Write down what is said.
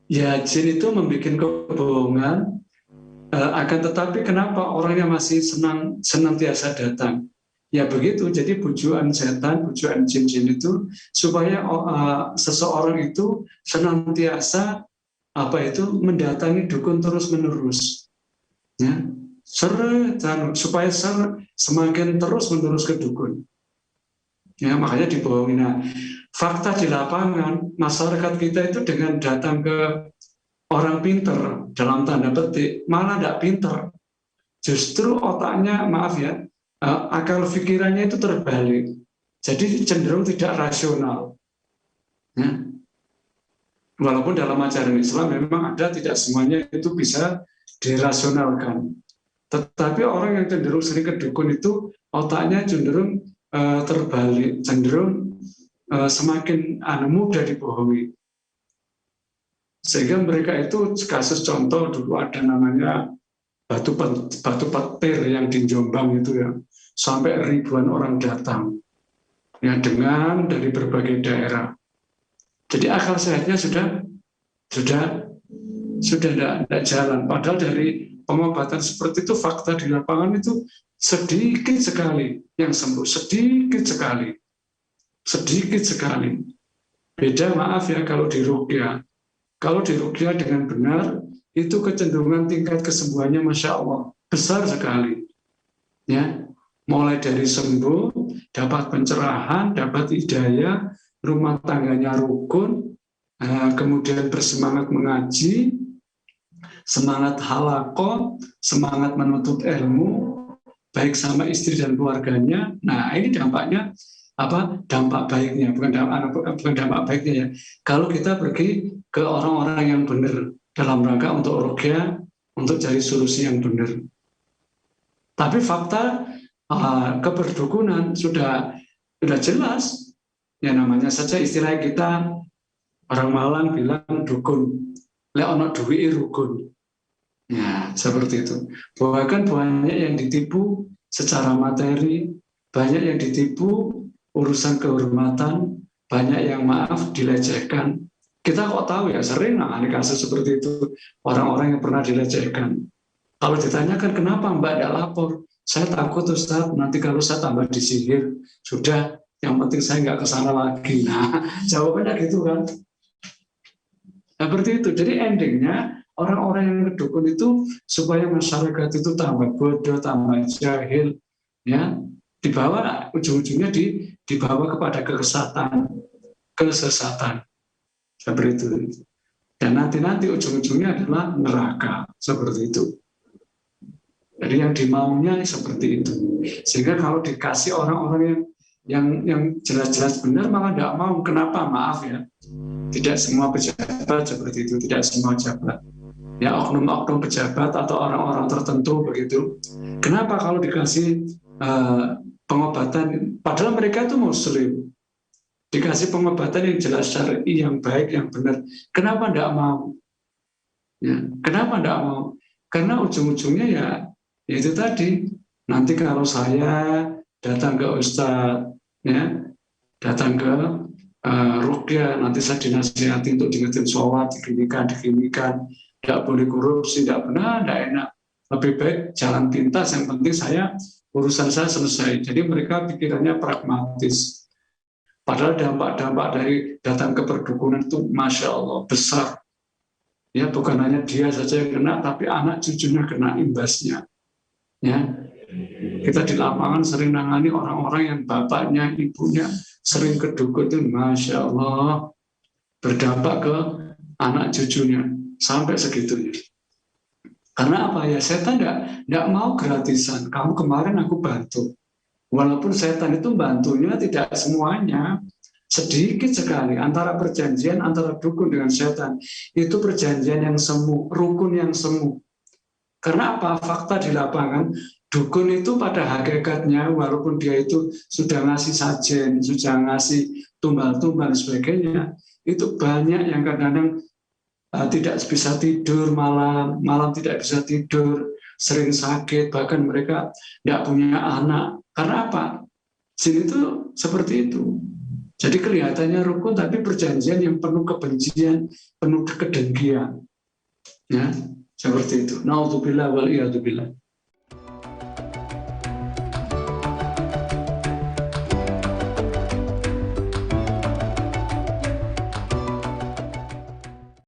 Ya, jin itu membuat kebohongan, akan tetapi kenapa orangnya masih senantiasa datang? Ya begitu, jadi bujuan setan, bujuan jin-jin itu supaya seseorang itu senantiasa mendatangi dukun terus-menerus, ya, supaya semakin terus-menerus ke dukun. Ya, makanya dibohongi. Nah, fakta di lapangan, masyarakat kita itu dengan datang ke orang pinter, dalam tanda petik, malah tidak pinter. Justru otaknya, maaf ya, akal pikirannya itu terbalik. Jadi cenderung tidak rasional. Ya. Walaupun dalam ajaran Islam memang ada, tidak semuanya itu bisa dirasionalkan. Tetapi orang yang cenderung sering ke dukun itu otaknya cenderung terbalik, cenderung semakin mudah dibohongi. Sehingga mereka itu, kasus contoh dulu ada namanya batu petir yang di Jombang itu ya, sampai ribuan orang datang ya dengan dari berbagai daerah. Jadi akal sehatnya sudah tidak jalan. Padahal dari pengobatan seperti itu, fakta di lapangan itu sedikit sekali yang sembuh, sedikit sekali, sedikit sekali. Beda, maaf ya, kalau di ruqyah. Kalau di ruqyah dengan benar, itu kecenderungan tingkat kesembuhannya Masya Allah besar sekali. Ya, mulai dari sembuh, dapat pencerahan, dapat hidayah, rumah tangganya rukun, kemudian bersemangat mengaji, semangat halaqah, semangat menuntut ilmu, baik sama istri dan keluarganya. Nah, ini dampaknya dampak baiknya, bukan dampak baiknya ya. Kalau kita pergi ke orang-orang yang benar dalam rangka untuk ruqyah, untuk cari solusi yang benar. Tapi fakta keperdukunan sudah jelas. Ya namanya saja istilah kita, orang Malang bilang dukun, lek ono duwi rukun. Ya, seperti itu. Bahkan banyak yang ditipu secara materi, banyak yang ditipu urusan kehormatan, banyak yang maaf dilecehkan. Kita kok tahu ya, sering ada kasus seperti itu, orang-orang yang pernah dilecehkan. Kalau ditanyakan kenapa Mbak tidak lapor, saya takut Ustaz, nanti kalau saya tambah disihir, sudah, yang penting saya nggak kesana lagi. Nah, jawabannya gitu kan. Seperti itu. Jadi endingnya orang-orang yang kedukun itu supaya masyarakat itu tambah bodoh, tambah jahil, ya, dibawa ujung-ujungnya dibawa kepada kesesatan, seperti itu. Dan nanti ujung-ujungnya adalah neraka, seperti itu. Jadi yang dimaunya seperti itu. Sehingga kalau dikasih orang-orang yang jelas-jelas benar malah tidak mau. Kenapa? Maaf ya. Tidak semua pejabat seperti itu, tidak semua pejabat. Ya, oknum-oknum pejabat atau orang-orang tertentu begitu. Kenapa kalau dikasih pengobatan, padahal mereka itu muslim, dikasih pengobatan yang jelas syar'i, yang baik, yang benar, kenapa tidak mau? Ya, kenapa tidak mau? Karena ujung-ujungnya ya itu tadi, nanti kalau saya datang ke Ustadz, ya, datang ke ruqyah, nanti saya dinasihati untuk diingetin sholat, diginikan, tidak boleh korupsi, tidak benar, tidak enak. Lebih baik jalan pintas, yang penting urusan saya selesai. Jadi mereka pikirannya pragmatis. Padahal dampak-dampak dari datang ke perdukunan itu Masya Allah besar. Ya, bukan hanya dia saja yang kena, tapi anak cucunya kena imbasnya. Ya, kita di lapangan sering nangani orang-orang yang bapaknya, ibunya sering ke dukun itu, Masya Allah, berdampak ke anak cucunya, sampai segitunya. Karena apa ya, setan tidak mau gratisan. Kamu kemarin aku bantu. Walaupun setan itu bantunya tidak semuanya, sedikit sekali antara perjanjian antara dukun dengan setan. Itu perjanjian yang semu, rukun yang semu. Karena apa? Fakta di lapangan, dukun itu pada hakikatnya walaupun dia itu sudah ngasih sajen, sudah ngasih tumbal-tumbal sebagainya, itu banyak yang kadang-kadang tidak bisa tidur malam tidak bisa tidur, sering sakit, bahkan mereka tidak punya anak. Karena apa? Jin itu seperti itu. Jadi kelihatannya rukun tapi perjanjian yang penuh kebencian, penuh kedengkian. Ya, seperti itu. Naudzubillah wal iyadzubillah.